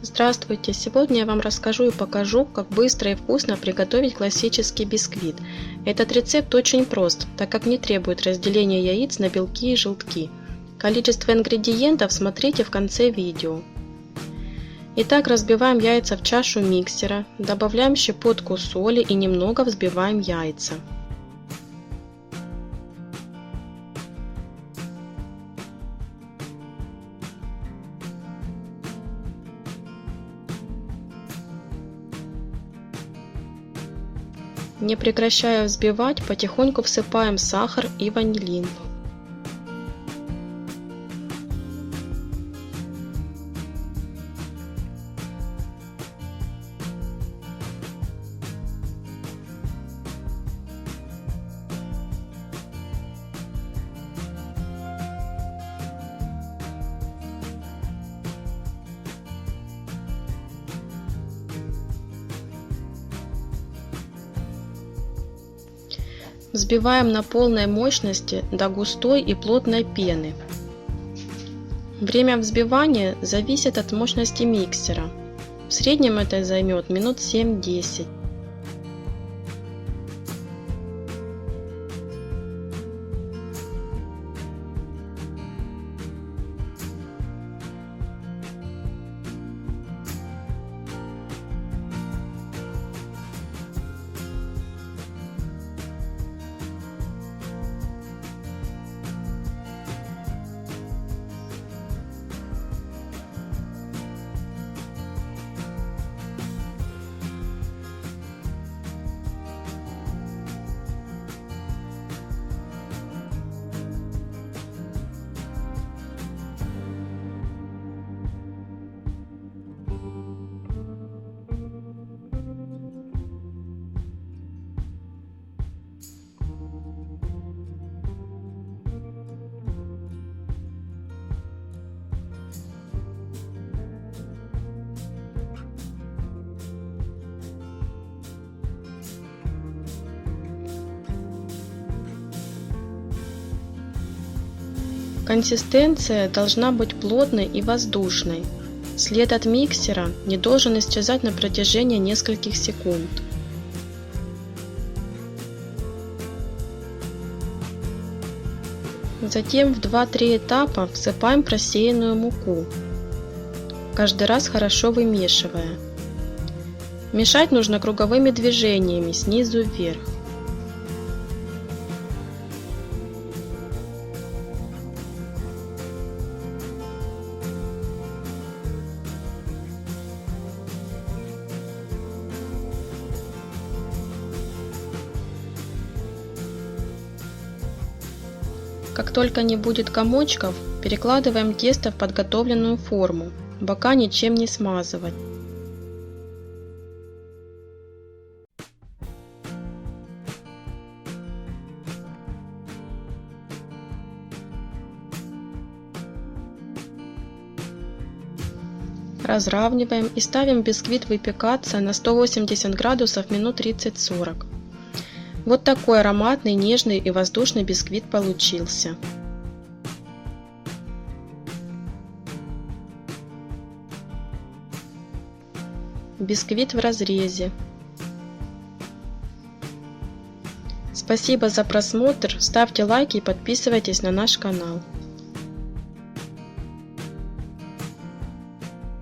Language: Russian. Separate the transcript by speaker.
Speaker 1: Здравствуйте! Сегодня я вам расскажу и покажу, как быстро и вкусно приготовить классический бисквит. Этот рецепт очень прост, так как не требует разделения яиц на белки и желтки. Количество ингредиентов смотрите в конце видео. Итак, разбиваем яйца в чашу миксера, добавляем щепотку соли и немного взбиваем яйца. Не прекращая взбивать, потихоньку всыпаем сахар и ванилин. Взбиваем на полной мощности до густой и плотной пены. Время взбивания зависит от мощности миксера. В среднем это займет минут 7-10. Консистенция должна быть плотной и воздушной. След от миксера не должен исчезать на протяжении нескольких секунд. Затем в 2-3 этапа всыпаем просеянную муку, каждый раз хорошо вымешивая. Мешать нужно круговыми движениями снизу вверх. Как только не будет комочков, перекладываем тесто в подготовленную форму, бока ничем не смазывать. Разравниваем и ставим бисквит выпекаться на 180 градусов минут 30-40. Вот такой ароматный, нежный и воздушный бисквит получился. Бисквит в разрезе. Спасибо за просмотр, ставьте лайки и подписывайтесь на наш канал.